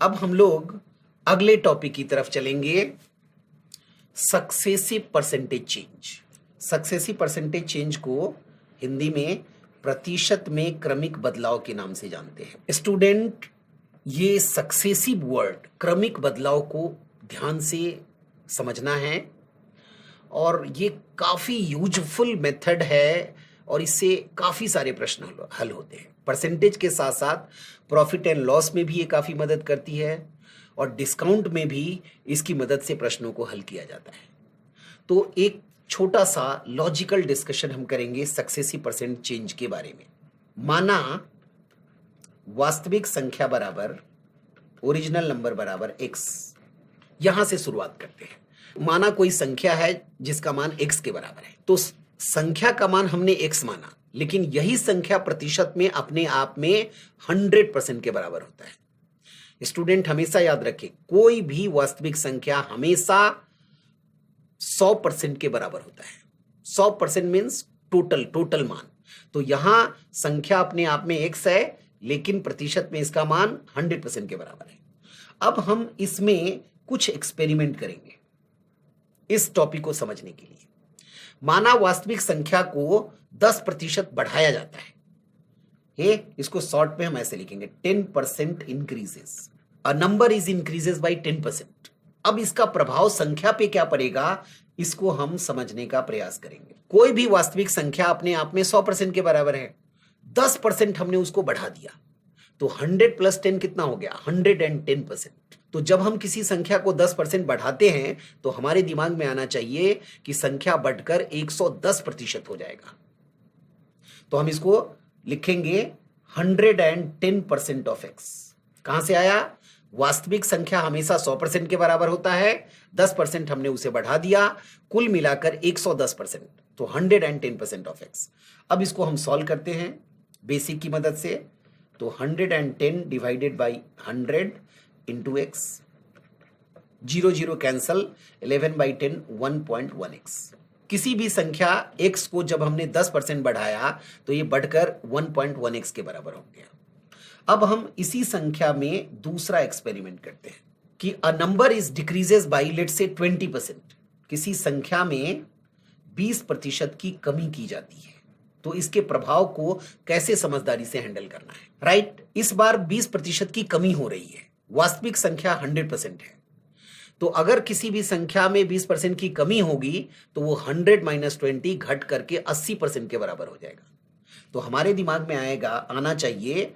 अब हम लोग अगले टॉपिक की तरफ चलेंगे, successive percentage change. Successive percentage change को हिंदी में प्रतिशत में क्रमिक बदलाव के नाम से जानते हैं। स्टूडेंट, ये सक्सेसिव वर्ड क्रमिक बदलाव को ध्यान से समझना है और ये काफी यूजफुल मेथड है और इससे काफी सारे प्रश्न हल होते हैं। परसेंटेज के साथ साथ प्रॉफिट एंड लॉस में भी ये काफी मदद करती है और डिस्काउंट में भी इसकी मदद से प्रश्नों को हल किया जाता है। तो एक छोटा सा लॉजिकल डिस्कशन हम करेंगे सक्सेसिव परसेंट चेंज के बारे में। माना वास्तविक संख्या बराबर ओरिजिनल नंबर बराबर x। यहां से शुरुआत करते हैं। माना कोई संख्या है जिसका मान x के बराबर है, तो संख्या का मान हमने x माना, लेकिन यही संख्या प्रतिशत में अपने आप में 100% के बराबर होता है। स्टूडेंट हमेशा याद रखें, कोई भी वास्तविक संख्या हमेशा 100% के बराबर होता है। 100% मीन्स टोटल मान। तो यहां संख्या अपने आप में x है, लेकिन प्रतिशत में इसका मान 100% के बराबर है। अब हम इसमें कुछ एक्सपेरिमेंट करेंगे इस टॉपिक को समझने के लिए। माना वास्तविक संख्या को 10% बढ़ाया जाता है। इसको शॉर्ट में हम ऐसे लिखेंगे, 10% increases. A number is increases by 10%। अब इसका प्रभाव संख्या पे क्या पड़ेगा, इसको हम समझने का प्रयास करेंगे। कोई भी वास्तविक संख्या अपने आप में 100% के बराबर है, 10% हमने उसको बढ़ा दिया, तो 100 प्लस 10 कितना हो गया, 110%। तो जब हम किसी संख्या को 10% बढ़ाते हैं तो हमारे दिमाग में आना चाहिए कि संख्या बढ़कर 110% हो जाएगा। तो हम इसको लिखेंगे 110% ऑफ x। कहां से आया, वास्तविक संख्या हमेशा 100% के बराबर होता है, 10% हमने उसे बढ़ा दिया, कुल मिलाकर 110%, तो 110% ऑफ x। अब इसको हम सॉल्व करते हैं बेसिक की मदद से। तो 110 divided by 100 into x, 0 0 cancel, 11 by 10 1.1x। किसी भी संख्या x को जब हमने 10% बढ़ाया तो ये बढ़कर 1.1x के बराबर हो गया। अब हम इसी संख्या में दूसरा एक्सपेरिमेंट करते हैं कि a number is decreases by let's say 20%। किसी संख्या में 20% की कमी की जाती है, तो इसके प्रभाव को कैसे समझदारी से हैंडल करना है। राइट, इस बार 20% की कमी हो रही है, वास्तविक संख्या 100% है, तो अगर किसी भी संख्या में 20% की कमी होगी तो वो 100 माइनस 20 घट करके 80% के बराबर हो जाएगा। तो हमारे दिमाग में आना चाहिए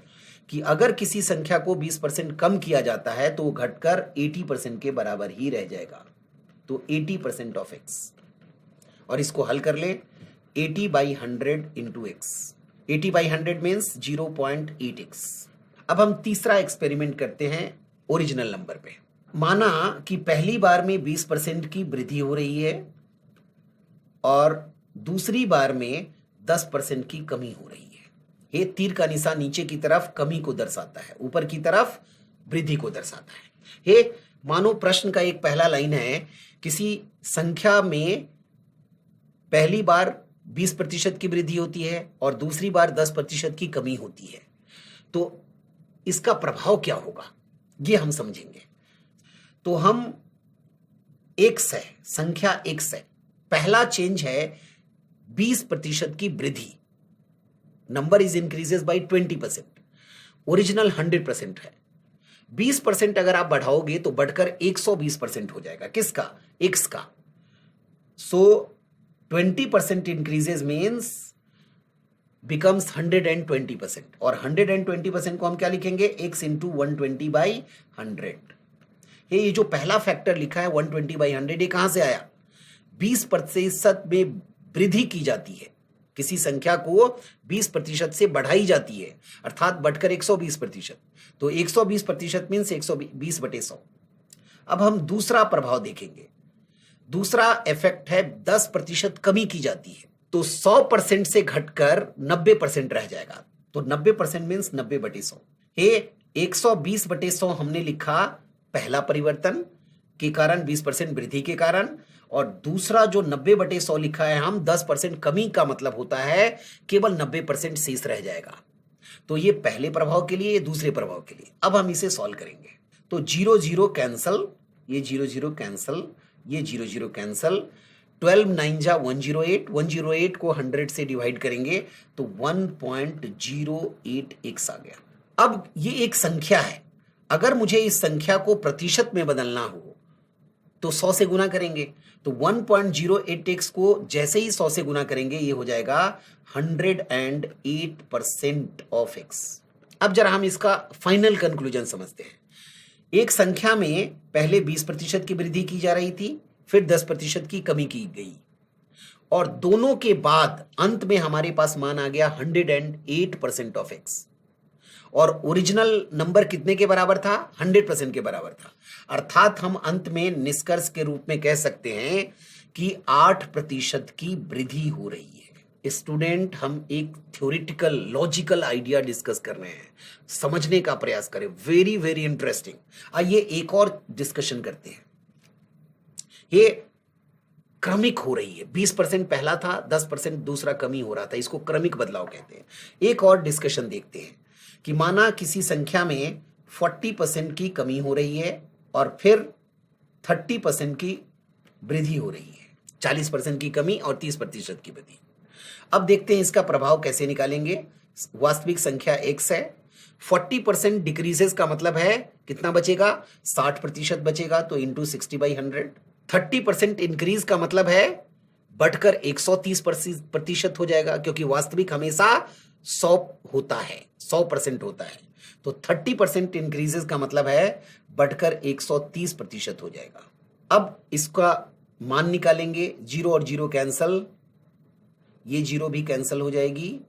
कि अगर किसी संख्या को 20% कम किया जाता है तो वो घटकर 80% के बराबर ही रह जाएगा। तो 80% ऑफ x, और इसको हल कर ले, 80 by 100 into x। 80 by 100 means 0.8x। अब हम तीसरा एक्सपेरिमेंट करते हैं ओरिजिनल नंबर पे। माना कि पहली बार में 20% की वृद्धि हो रही है और दूसरी बार में 10% की कमी हो रही है। ये तीर का निशान नीचे की तरफ कमी को दर्शाता है, ऊपर की तरफ वृद्धि को दर्शाता है। हे मानो प्रश्न का एक पहला लाइन है, किसी संख्या में पहली बार 20% की वृद्धि होती है और दूसरी बार 10% की कमी होती है, तो इसका प्रभाव क्या होगा ये हम समझेंगे। तो हम x है, संख्या x है, पहला चेंज है 20% की वृद्धि, number is increases by 20%, original 100% है। 20% अगर आप बढ़ाओगे तो बढ़कर 120% हो जाएगा, किसका, x का। सो 20% इंक्रीजेस मीन्स बिकम्स 120%, और 120% को हम क्या लिखेंगे, x इंटू 120 बाई 100। ये जो पहला फैक्टर लिखा है 120 बाई 100, ये कहां से आया, 20% में वृद्धि की जाती है, किसी संख्या को 20% से बढ़ाई जाती है, अर्थात बढ़कर 120%। तो 120% मीन्स 120/100। अब हम दूसरा प्रभाव देखेंगे। दूसरा इफेक्ट है 10% कमी की जाती है, तो 100% से घटकर 90% रह जाएगा। तो 90% मीन्स 90/100। 120/100 हमने लिखा पहला परिवर्तन के कारण, 20% वृद्धि के कारण, और दूसरा जो 90/100 लिखा है हम, 10% कमी का मतलब होता है केवल 90% शेष रह जाएगा। तो ये पहले प्रभाव के लिए, ये दूसरे प्रभाव के लिए। अब हम इसे सॉल्व करेंगे। तो 0 0 कैंसल, ये 0 0 कैंसल, ये 0 0 कैंसल, 12 9 जा 108, 108 को 100 से डिवाइड करेंगे तो 1.08x आ गया। अब ये एक संख्या है, अगर मुझे इस संख्या को प्रतिशत में बदलना हो तो 100 से गुना करेंगे, तो 1.08x को जैसे ही 100 से गुना करेंगे ये हो जाएगा 108% ऑफ x। अब जरा हम इसका फाइनल कंक्लूजन समझते हैं। एक संख्या में पहले 20% की वृद्धि की जा रही थी, फिर 10% की कमी की गई, और दोनों के बाद अंत में हमारे पास मान आ गया 108% ऑफ x, और ओरिजिनल नंबर कितने के बराबर था? 100% के बराबर था। अर्थात हम अंत में निष्कर्ष के रूप में कह सकते हैं कि 8% की वृद्धि हो रही है। स्टूडेंट, हम एक थ्योरेटिकल लॉजिकल आइडिया डिस्कस कर रहे हैं, समझने का प्रयास करें। Very very interesting. आइए एक और डिस्कशन करते हैं। ये क्रमिक हो रही है, 20% पहला था, 10% दूसरा कमी हो रहा था, इसको क्रमिक बदलाव कहते हैं। एक और डिस्कशन देखते हैं कि माना किसी संख्या में 40% की कमी हो रही है और फिर 30% की वृद्धि हो रही है, 40% की कमी और 30% की वृद्धि। अब देखते हैं इसका प्रभाव कैसे निकालेंगे। वास्तविक संख्या x है, 40% डिक्रीजेस का मतलब है कितना बचेगा? 60% बचेगा, तो इंटू 60/100। 30% इंक्रीज का मतलब है बढ़कर 130% हो जाएगा, क्योंकि वास्तविक हमेशा 100 होता है, 100% होता है, तो 30% इंक्रीजेस का मतलब है बढ़कर 130% हो जाएगा। अब इसका मान निकालेंगे, 0 और 0 कैंसल, ये 0 भी कैंसल हो जाएगी,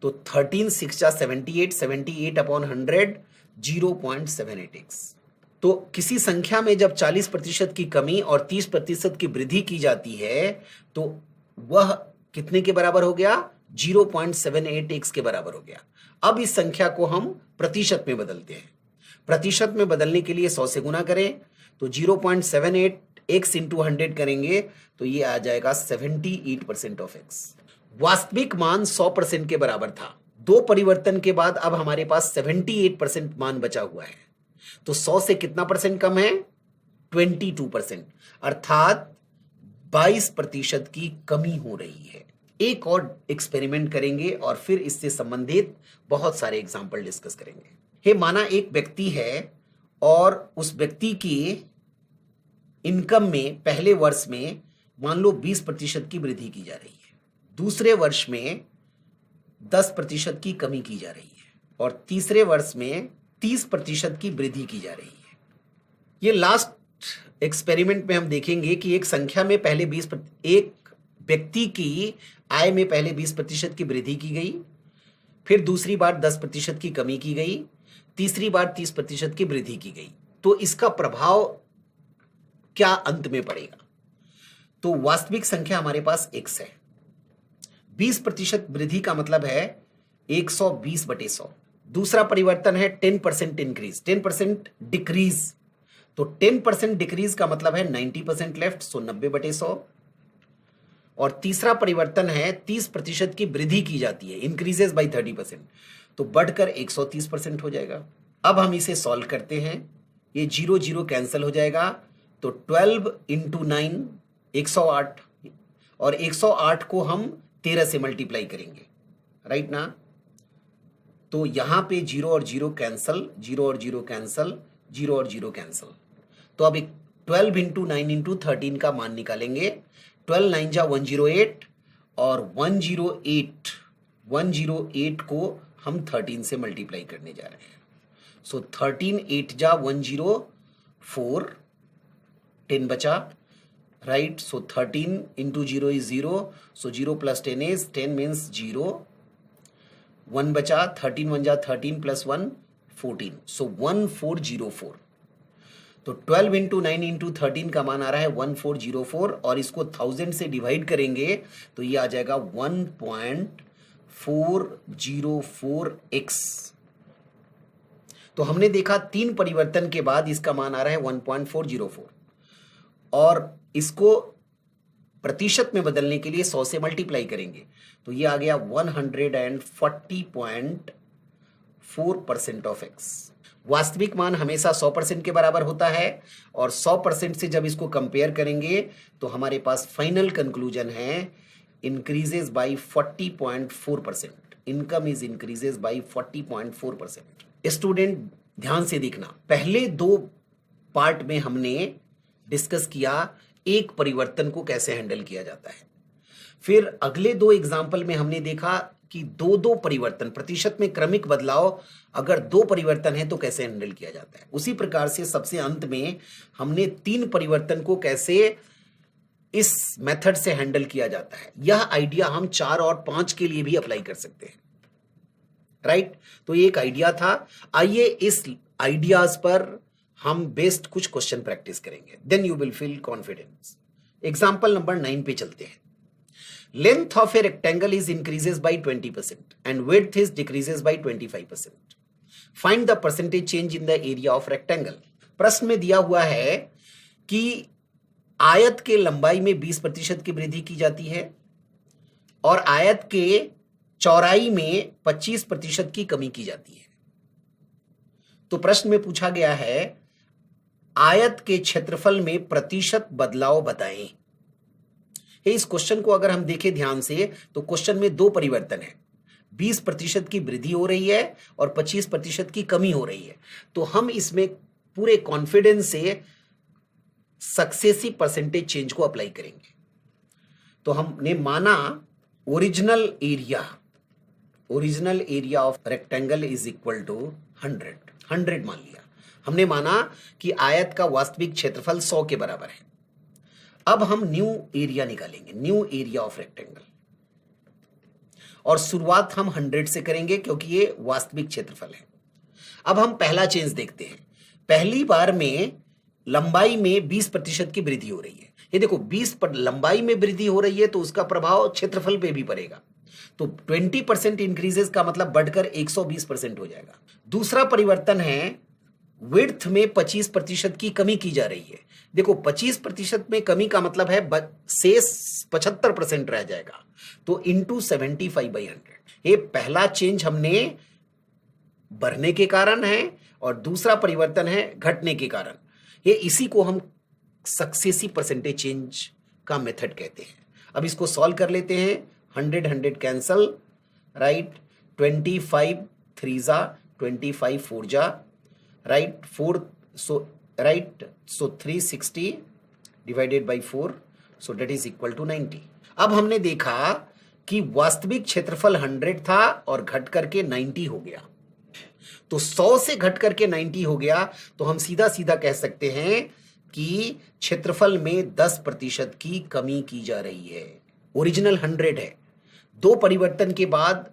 तो 13 6 जा 78, 78/100 0.78x। तो किसी संख्या में जब 40% की कमी और 30% की वृद्धि की जाती है तो वह कितने के बराबर हो गया? 0.78x के बराबर हो गया। अब इस संख्या को हम प्रतिशत में बदलते हैं। प्रतिशत में बदलने के लिए 100 से गुना करें, तो 0.78x इंटू 100 करेंगे तो ये आ जाएगा 78% ऑफ x। वास्तविक मान 100% के बराबर था, दो परिवर्तन के बाद अब हमारे पास 78% मान बचा हुआ है, तो 100 से कितना परसेंट कम है? 22%, अर्थात 22% की कमी हो रही है। एक और एक्सपेरिमेंट करेंगे और फिर इससे संबंधित बहुत सारे एग्जाम्पल डिस्कस करेंगे। हे माना एक व्यक्ति है और उस व्यक्ति की इनकम में पहले वर्ष में मान लो 20% की वृद्धि की जा रही है, दूसरे वर्ष में 10% की कमी की जा रही है और तीसरे वर्ष में 30% की वृद्धि की जा रही है। ये लास्ट एक्सपेरिमेंट में हम देखेंगे कि एक संख्या में पहले एक व्यक्ति की आय में पहले 20% की वृद्धि की गई, फिर दूसरी बार 10% की कमी की गई, तीसरी बार 30% की वृद्धि की गई। तो इसका प्रभाव क्या अंत में पड़ेगा? तो वास्तविक संख्या हमारे पास x है, 20% वृद्धि का मतलब है 120/100। दूसरा परिवर्तन है 10% इंक्रीज, 10% डिक्रीज, तो 10% डिक्रीज का मतलब है 90% लेफ्ट, सो 90/100। और तीसरा परिवर्तन है 30% की वृद्धि की जाती है, इंक्रीजेस बाय 30%, तो बढ़कर 130% हो जाएगा। अब हम इसे सॉल्व करते हैं, ये 0 0 कैंसिल हो जाएगा, तो 12 इंटू 9 108, और 108 को हम 13 से मल्टीप्लाई करेंगे, राइट ना? तो यहां पे 0 और 0 कैंसल, 0 और 0 कैंसल, 0 और 0 कैंसल। तो अब 12 इंटू 9 इंटू 13 का मान निकालेंगे, 12 9 जा 108 और 108 को हम 13 से मल्टीप्लाई करने जा रहे हैं, सो 13 8 जा 104, 10 बचा, right? So 13 into 0 is 0, so 0 plus 10 is 10 means 0, 1 बचा, 13 1 जा 13 प्लस 1 14, सो 1404। तो 12 इंटू 9 इंटू 13 का मान आ रहा है 1404, और इसको 1000 से डिवाइड करेंगे तो ये आ जाएगा 1.404x। तो हमने देखा 3 परिवर्तन के बाद इसका मान आ रहा है 1.404, और इसको प्रतिशत में बदलने के लिए 100 से मल्टीप्लाई करेंगे तो ये आ गया 140.4% ऑफ x। वास्तविक मान हमेशा 100% के बराबर होता है और 100% से जब इसको कंपेयर करेंगे तो हमारे पास फाइनल कंक्लूजन है increases by 40.4%। Income is increases by 40.4%। Student ध्यान से देखना, पहले दो पार्ट में हमने डिस्कस किया एक परिवर्तन को कैसे हैंडल किया जाता है, फिर अगले दो एग्जाम्पल में हमने देखा कि दो दो परिवर्तन, प्रतिशत में क्रमिक बदलाव अगर दो परिवर्तन है तो कैसे हैंडल किया जाता है। उसी प्रकार से सबसे अंत में हमने 3 परिवर्तन को कैसे इस मेथड से हैंडल किया जाता है। यह आइडिया हम 4 और 5 के लिए भी अप्लाई कर सकते हैं, राइट। तो ये एक आइडिया था। आइए इस आइडियाज पर हम बेस्ड कुछ क्वेश्चन प्रैक्टिस करेंगे, then you will feel confidence. Example number 9 पे चलते हैं। Length of a rectangle is increases by 20% and width is decreases by 25%. Find the percentage change in the area of rectangle. प्रश्न में दिया हुआ है कि आयत के लंबाई में 20% की वृद्धि की जाती है और आयत के चौड़ाई में 25% की कमी की जाती है। तो प्रश्न में पूछा गया है आयत के क्षेत्रफल में प्रतिशत बदलाव बताएं। इस क्वेश्चन को अगर हम देखें ध्यान से तो क्वेश्चन में दो परिवर्तन है, 20% की वृद्धि हो रही है और 25% की कमी हो रही है। तो हम इसमें पूरे कॉन्फिडेंस से सक्सेसिव परसेंटेज चेंज को अप्लाई करेंगे। तो हमने माना original area of rectangle is equal to 100 मान लिया। हमने माना कि आयत का वास्तविक क्षेत्रफल 100 के बराबर है। अब हम न्यू एरिया निकालेंगे, न्यू एरिया ऑफ रेक्टेंगल, और शुरुआत हम 100 से करेंगे क्योंकि ये वास्तविक क्षेत्रफल है। अब हम पहला चेंज देखते हैं। पहली बार में लंबाई में 20% की वृद्धि हो रही है। ये देखो 20 पर लंबाई में वृद्धि हो रही है तो उसका प्रभाव क्षेत्रफल पे भी पड़ेगा। तो 20% इंक्रीजेस का मतलब बढ़कर 120% हो जाएगा। दूसरा परिवर्तन है विड्थ में 25% की कमी की जा रही है। देखो 25% में कमी का मतलब है शेष 75% रह जाएगा। तो इंटू 75/100। ये पहला चेंज हमने बढ़ने के कारण है और दूसरा परिवर्तन है घटने के कारण। ये इसी को हम सक्सेसिव परसेंटेज चेंज का मेथड कहते हैं। अब इसको सॉल्व कर लेते हैं। 100 कैंसल, राइट। 25 3 जा 25 4 जा, right. 4 so 360 divided by 4 so that is equal to 90। अब हमने देखा कि वास्तविक क्षेत्रफल 100 था और घट करके 90 हो गया। तो 100 से घट करके 90 हो गया तो हम सीधा सीधा कह सकते हैं कि क्षेत्रफल में 10% की कमी की जा रही है। ओरिजिनल 100 है, दो परिवर्तन के बाद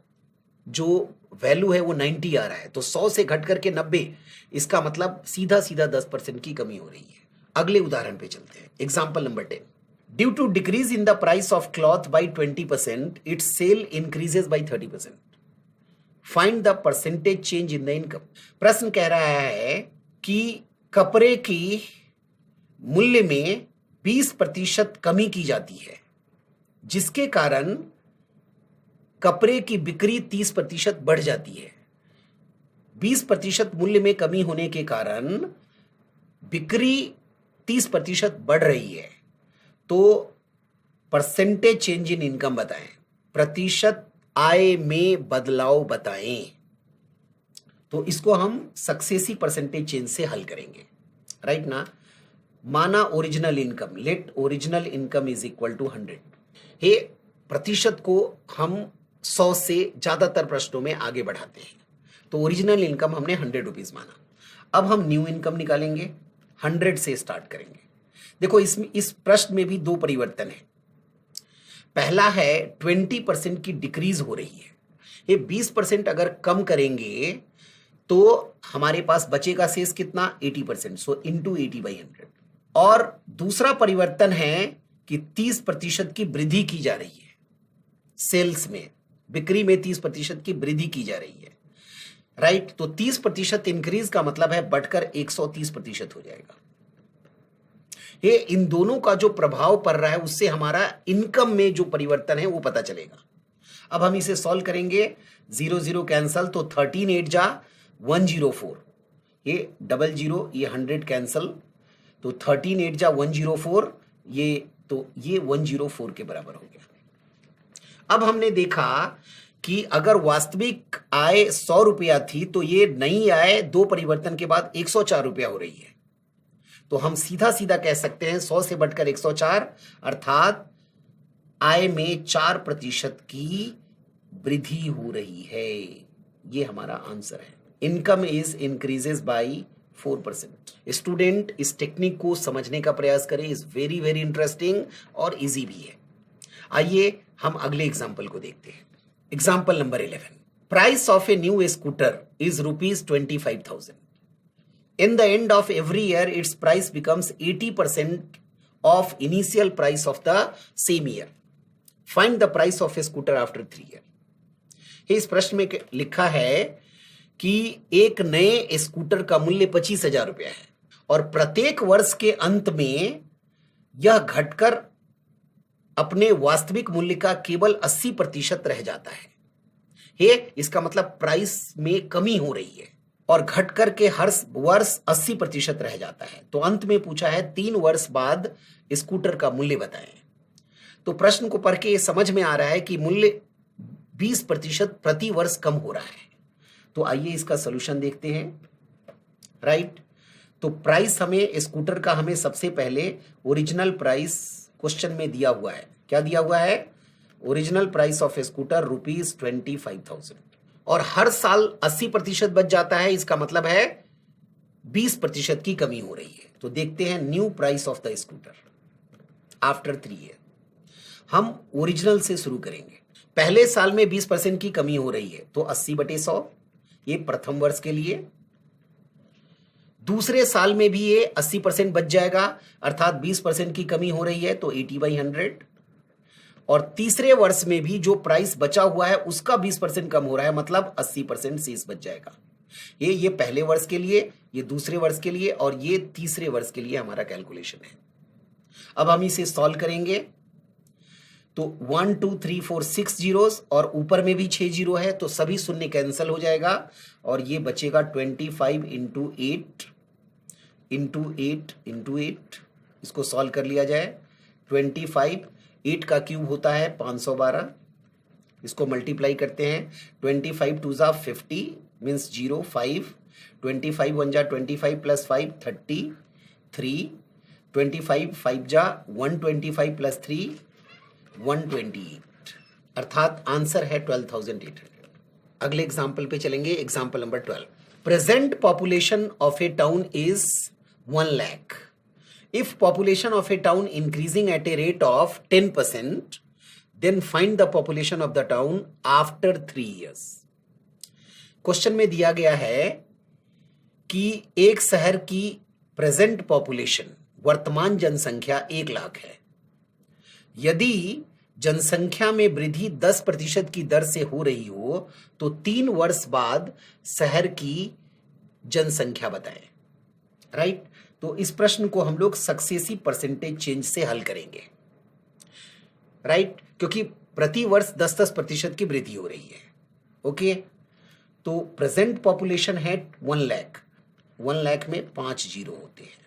जो वैल्यू है वो 90 आ रहा है। तो 100 से घट करके 90, इसका मतलब सीधा सीधा 10% की कमी हो रही है। अगले उदाहरण पे चलते हैं। Example number 10। Due to decrease in the price of cloth by 20%, its sale increases by 30%। Find the percentage change in the income. प्रश्न कह रहा है कि कपड़े की मूल्य में 20% कमी की जाती है, जिसके कारण कपड़े की बिक्री 30% बढ़ जाती है। 20% मूल्य में कमी होने के कारण बिक्री 30% बढ़ रही है। तो परसेंटेज चेंज इन इनकम बताएं, प्रतिशत आय में बदलाव बताएं। तो इसको हम सक्सेसिव परसेंटेज चेंज से हल करेंगे, राइट ना। माना original income, let original income is equal to 100। ये प्रतिशत को हम 100 से ज्यादातर प्रश्नों में आगे बढ़ाते हैं। तो ओरिजिनल इनकम हमने 100 रुपीज माना। अब हम न्यू इनकम निकालेंगे, 100 से स्टार्ट करेंगे। देखो इसमें इस प्रश्न में भी दो परिवर्तन है। पहला है 20% की डिक्रीज हो रही है। ये 20% अगर कम करेंगे तो हमारे पास बचेगा शेष कितना, 80%। So into 80/100। और दूसरा परिवर्तन है कि 30% की वृद्धि की जा रही है। सेल्स में, बिक्री में 30% की वृद्धि की जा रही है, राइट। तो 30% इंक्रीज का मतलब है बढ़कर 130% हो जाएगा। ये इन दोनों का जो प्रभाव पड़ रहा है उससे हमारा इनकम में जो परिवर्तन है वो पता चलेगा। अब हम इसे सॉल्व करेंगे। 0 0 कैंसल, तो 13 8 जा 104। ये 00, ये 100 कैंसल, तो 13 8 जा 104, ये तो ये 104 के बराबर हो गया। अब हमने देखा कि अगर वास्तविक आय 100 रुपया थी तो ये नई आय 2 परिवर्तन के बाद 104 रुपया हो रही है। तो हम सीधा सीधा कह सकते हैं 100 से बढ़कर 104, अर्थात आय में 4% की वृद्धि हो रही है। ये हमारा आंसर है। Income is increases by 4%। Student इस टेक्निक को समझने का प्रयास करें, इज वेरी वेरी इंटरेस्टिंग और इजी भी है। आइए हम अगले एग्जाम्पल को देखते हैं। Example number 11, price of a new scooter is ₹25,000। In the end of every year, its price becomes 80% of initial price of the same year. Find the price of a scooter after 3 years. इस प्रश्न में लिखा है कि एक नए scooter का मूल्य 25,000 रुपया है और प्रत्येक वर्ष के अंत में यह घटकर अपने वास्तविक मूल्य का केवल 80% रह जाता है। इसका मतलब प्राइस में कमी हो रही है और घटकर के हर वर्ष 80% रह जाता है। तो अंत में पूछा है 3 वर्ष बाद स्कूटर का मूल्य बताएं। तो प्रश्न को पढ़ के ये समझ में आ रहा है कि मूल्य 20% प्रति वर्ष कम हो रहा है। तो आइए इसका सॉल्यूशन देखते हैं। राइट, तो प्राइस हमें स्कूटर का हमें सबसे पहले ओरिजिनल प्राइस क्वेश्चन में दिया हुआ है। क्या दिया हुआ है? ओरिजिनल प्राइस ऑफ स्कूटर ₹25,000 और हर साल 80% बच जाता है। इसका मतलब है 20% की कमी हो रही है। तो देखते हैं new price of the scooter after 3 year. हम ओरिजिनल से शुरू करेंगे। पहले साल में 20% की कमी हो रही है तो 80/100, ये प्रथम वर्ष के लिए। दूसरे साल में भी ये 80% बच जाएगा, अर्थात 20% की कमी हो रही है तो 80/100। और तीसरे वर्ष में भी जो प्राइस बचा हुआ है उसका 20% कम हो रहा है, मतलब 80% शेष बच जाएगा। ये पहले वर्ष के लिए, ये दूसरे वर्ष के लिए और ये तीसरे वर्ष के लिए हमारा कैलकुलेशन है। अब हम इसे सॉल्व करेंगे तो 1 2 3 4 6 जीरोस और ऊपर में भी 6 जीरो है तो सभी शून्य कैंसिल हो जाएगा और ये बचेगा 25 इंटू 8 इंटू 8 इंटू 8। इसको सॉल्व कर लिया जाए। 25, 8 का क्यूब होता है 512। इसको मल्टीप्लाई करते हैं। 25 2 जा 50 मीन्स 0 5। 25 1 जा 25 प्लस 5 33। 25 5 जा 125 प्लस 3 128, अर्थात आंसर है 12,800। अगले एग्जाम्पल पे चलेंगे। Example number 12, present population of a town is 1 lakh. If population of a town increasing at a rate of 10%, then find the population of the town after 3 years। Question में दिया गया है कि एक शहर की प्रेजेंट पॉपुलेशन, वर्तमान जनसंख्या 1 लाख है। यदि जनसंख्या में वृद्धि 10% की दर से हो रही हो तो 3 वर्ष बाद शहर की जनसंख्या बताएं। राइट, तो इस प्रश्न को हम लोग सक्सेसिव परसेंटेज चेंज से हल करेंगे। राइट, क्योंकि प्रति वर्ष 10% की वृद्धि हो रही है। ओके, तो प्रेजेंट पॉपुलेशन है 1 लाख। 1 लाख में 5 जीरो होते हैं।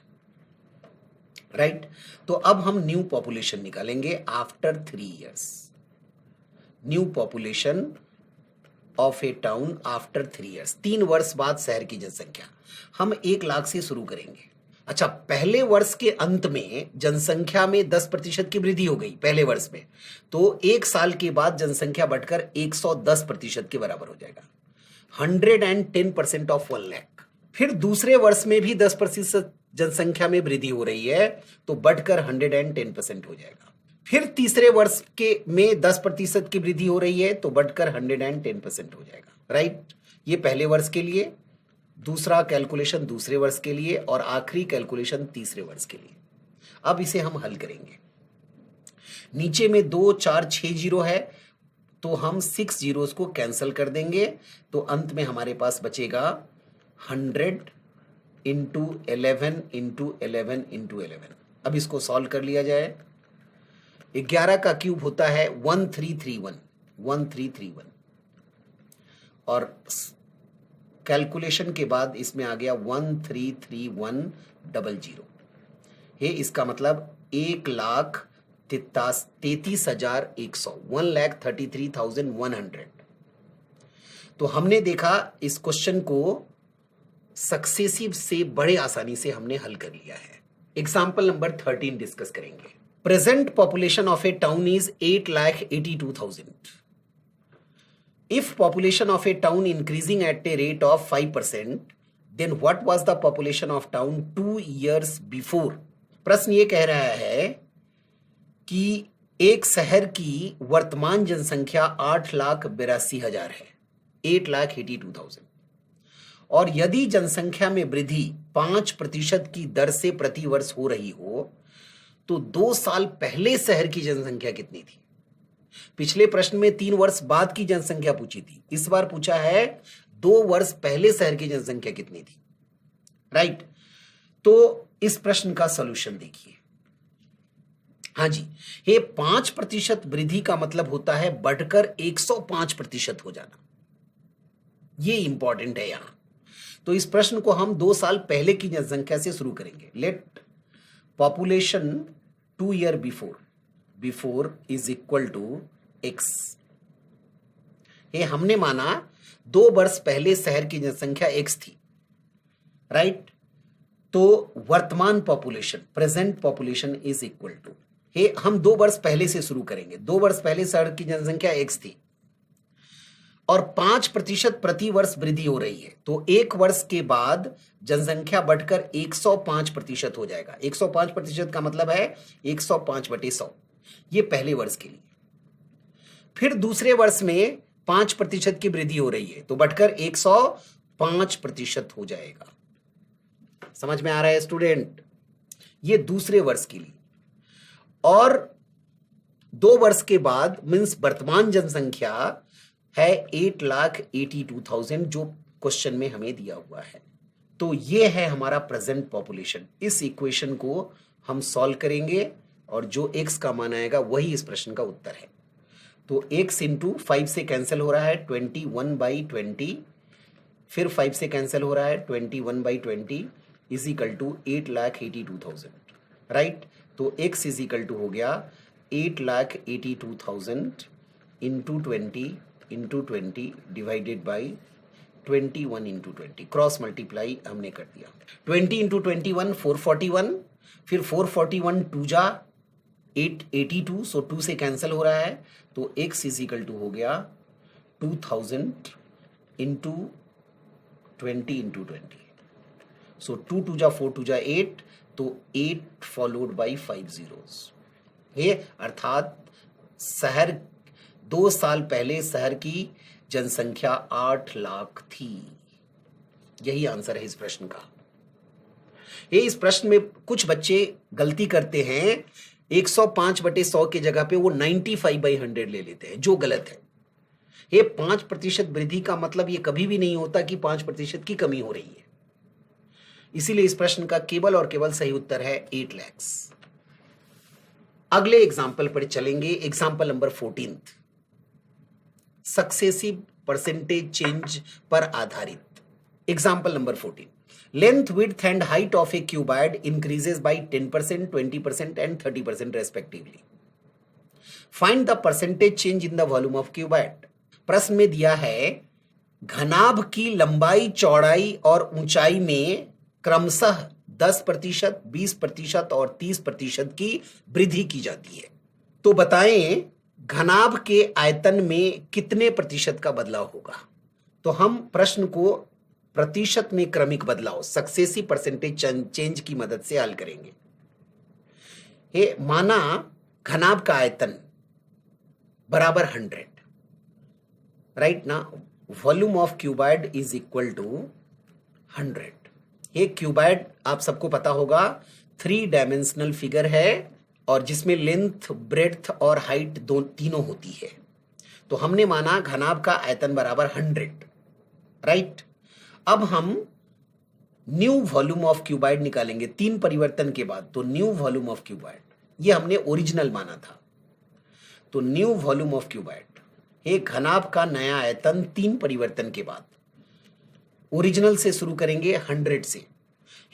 राइट, तो अब हम न्यू पॉपुलेशन निकालेंगे after 3 years। New population of a town after 3 years, 3 वर्ष बाद शहर की जनसंख्या। हम 1 लाख से शुरू करेंगे। अच्छा, पहले वर्ष के अंत में जनसंख्या में 10% की वृद्धि हो गई पहले वर्ष में, तो 1 साल के बाद जनसंख्या बढ़कर 110% के बराबर हो जाएगा। 110% ऑफ 1 लाख। फिर दूसरे वर्ष में भी 10% जनसंख्या में वृद्धि हो रही है तो बढ़कर 110% हो जाएगा। फिर तीसरे वर्ष के में 10% की वृद्धि हो रही है तो बढ़कर 110% हो जाएगा। राइट, ये पहले वर्ष के लिए, दूसरा कैलकुलेशन दूसरे वर्ष के लिए और आखिरी कैलकुलेशन तीसरे वर्ष के लिए। अब इसे हम हल करेंगे। नीचे में 2 4 6 जीरो है तो हम 6 जीरोस को कैंसिल कर देंगे तो अंत में हमारे पास बचेगा 100 इंटू 11 इंटू 11 इंटू 11। अब इसको सॉल्व कर लिया जाए। 11 का क्यूब होता है 1331 और कैलकुलेशन के बाद इसमें आ गया 133100। है इसका मतलब 1,33,100, 1,33,100। तो हमने देखा इस क्वेश्चन को सक्सेसिव से बड़े आसानी से हमने हल कर लिया है। एग्जाम्पल नंबर 13 डिस्कस करेंगे। Present population of a town is 8,82,000। If population of a town increasing at a rate of 5%, then what was the population of town 2 years before? प्रश्न ये कह रहा है कि एक शहर की वर्तमान जनसंख्या 8,82,000 है, 8,82,000, और यदि जनसंख्या में वृद्धि 5% की दर से प्रति वर्ष हो रही हो तो 2 साल पहले शहर की जनसंख्या कितनी थी? पिछले प्रश्न में 3 वर्ष बाद की जनसंख्या पूछी थी, इस बार पूछा है 2 वर्ष पहले शहर की जनसंख्या कितनी थी। राइट, तो इस प्रश्न का सॉल्यूशन देखिए। हाँ जी, ये 5% वृद्धि का मतलब होता है बढ़कर 105% हो जाना। ये इंपॉर्टेंट है यहां। तो इस प्रश्न को हम 2 साल पहले की जनसंख्या से शुरू करेंगे। Let population 2 year before is equal to x। ये हमने माना 2 वर्ष पहले शहर की जनसंख्या x थी। राइट, तो वर्तमान population, present population is equal to, ये हम 2 वर्ष पहले से शुरू करेंगे। 2 वर्ष पहले शहर की जनसंख्या x थी और 5% प्रति वर्ष वृद्धि हो रही है, तो 1 वर्ष के बाद जनसंख्या बढ़कर 105% हो जाएगा। 105% का मतलब है 105/100। ये पहले वर्ष के लिए। फिर दूसरे वर्ष में 5% की वृद्धि हो रही है, तो बढ़कर 105% हो जाएगा। समझ में आ रहा है स्टूडेंट? ये दूसरे वर्ष के लिए। और 2 वर्ष के बाद मीन्स वर्तमान जनसंख्या है 8,82,000 जो क्वेश्चन में हमें दिया हुआ है। तो ये है हमारा प्रेजेंट पॉपुलेशन। इस इक्वेशन को हम सॉल्व करेंगे और जो x का मान आएगा वही इस प्रश्न का उत्तर है। तो x इंटू 5 से कैंसिल हो रहा है 21/20, फिर 5 से कैंसिल हो रहा है 21/20 इज इक्वल टू 8,82,000। राइट, तो x इज इक्वल टू हो गया 8,82,000 into 20 divided by 21 into 20, cross multiply हमने कर दिया। 20 इंटू 21 441, फिर 441 2 जा 882, सो 2 से कैंसिल हो रहा है, तो x इज इक्वल टू हो गया 2000 इंटू 20 इंटू 20, सो 2 2 जा 4 2 जा 8, तो 8 फॉलोड बाई 5 zeros। ये अर्थात शहर 2 साल पहले शहर की जनसंख्या 8 लाख थी। यही आंसर है इस प्रश्न का। ये इस प्रश्न में कुछ बच्चे गलती करते हैं, 105/100 की जगह पे वो 95/100 ले लेते हैं, जो गलत है। ये 5% वृद्धि का मतलब ये कभी भी नहीं होता कि 5% की कमी हो रही है। इसीलिए इस प्रश्न का केवल और केवल सही उत्तर है 8 लाख। अगले एग्जाम्पल पर चलेंगे। Example number 14, successive percentage change पर आधारित। Example number 14, length, width and height of A cuboid increases by 10%, 20% and 30% respectively. Find the percentage change in the volume of cuboid. प्रश्न में दिया है घनाभ की लंबाई, चौड़ाई और ऊंचाई में क्रमशः 10%, 20% और 30% की वृद्धि की जाती है। तो बताएं घनाभ के आयतन में कितने प्रतिशत का बदलाव होगा। तो हम प्रश्न को प्रतिशत में क्रमिक बदलाव, सक्सेसिव परसेंटेज चेंज की मदद से हल करेंगे। ये माना घनाभ का आयतन बराबर 100, राइट ना, volume of cuboid is equal to 100। ये क्यूबॉइड आप सबको पता होगा 3 डायमेंशनल फिगर है और जिसमें लेंथ, ब्रेड्थ और हाइट तीनों होती है। तो हमने माना घनाभ का आयतन बराबर 100, राइट। अब हम न्यू वॉल्यूम ऑफ क्यूबॉइड निकालेंगे 3 परिवर्तन के बाद। तो न्यू वॉल्यूम ऑफ क्यूबॉइड, ये हमने ओरिजिनल माना था। तो न्यू वॉल्यूम ऑफ क्यूबॉइड, एक घनाभ का नया आयतन 3 परिवर्तन के बाद। ओरिजिनल से शुरू करेंगे 100 से।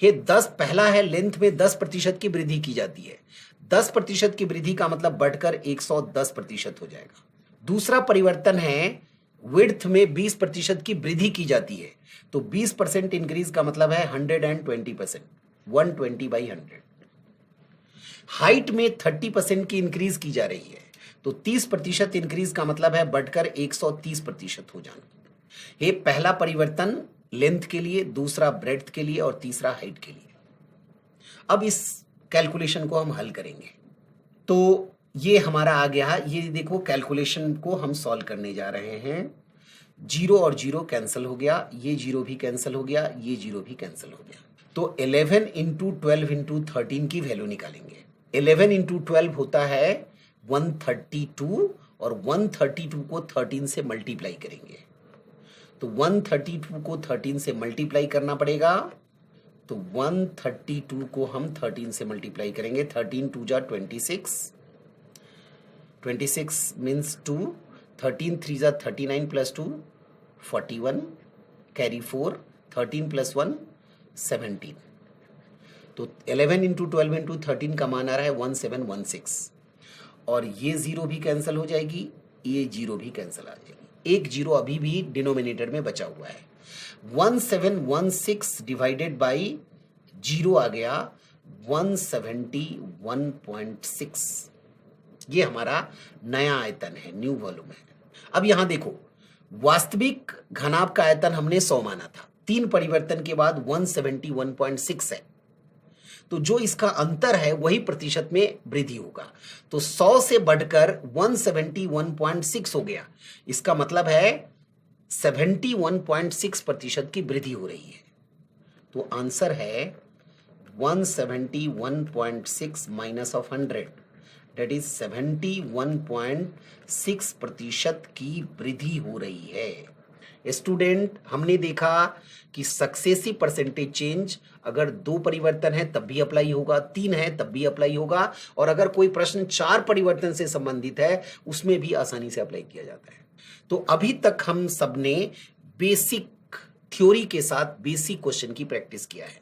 ये 10 पहला है, लेंथ में 10% की वृद्धि की जाती है। 10% की वृद्धि का मतलब बढ़कर 110% हो जाएगा। दूसरा परिवर्तन है विड्थ में 20% की वृद्धि की जाती है, तो 20% इंक्रीज का मतलब है 120%, 120/100। हाइट में 30% की इंक्रीज की जा रही है, तो 30% इंक्रीज का मतलब है बढ़कर 130% हो जाना। ये पहला परिवर्तन लेंथ के लिए, दूसरा ब्रेड्थ के लिए और तीसरा हाइट के लिए। अब इस कैलकुलेशन को हम हल करेंगे। तो ये हमारा आ गया। ये देखो कैलकुलेशन को हम सॉल्व करने जा रहे हैं। 0 और 0 कैंसिल हो गया, ये 0 भी कैंसिल हो गया, ये 0 भी कैंसिल हो गया। तो 11 इंटू 12 इंटू 13 की वैल्यू निकालेंगे। 11 इंटू 12 होता है 132 और 132 को 13 से मल्टीप्लाई करेंगे। तो 132 को 13 से मल्टीप्लाई करना पड़ेगा। तो 132 को हम 13 से मल्टीप्लाई करेंगे। 13 2 जा 26, 26 मीन्स 2, 13 3 जा 39 प्लस 2 41, कैरी 4, 13 प्लस 1 17। तो 11 इंटू 12 इंटू 13 का मान आ रहा है 1716, और ये 0 भी कैंसिल हो जाएगी, ये 0 भी कैंसिल आ जाएगी। एक 0 अभी भी डिनोमिनेटर में बचा हुआ है। 1716 डिवाइडेड बाई 0 आ गया 171.6। ये हमारा नया आयतन है, न्यू वॉल्यूम है। अब यहां देखो, वास्तविक घनाभ का आयतन हमने 100 माना था, 3 परिवर्तन के बाद 171.6 है। तो जो इसका अंतर है वही प्रतिशत में वृद्धि होगा। तो 100 से बढ़कर 171.6 हो गया। इसका मतलब है 71.6% की वृद्धि हो रही है। तो आंसर है 171.6 माइनस ऑफ 100, डेट इज 71.6% की वृद्धि हो रही है। स्टूडेंट, हमने देखा कि सक्सेसिव परसेंटेज चेंज अगर 2 परिवर्तन है तब भी अप्लाई होगा, 3 है तब भी अप्लाई होगा, और अगर कोई प्रश्न 4 परिवर्तन से संबंधित है उसमें भी आसानी से अप्लाई किया जाता है। तो अभी तक हम सबने बेसिक थ्योरी के साथ बेसिक क्वेश्चन की प्रैक्टिस किया है।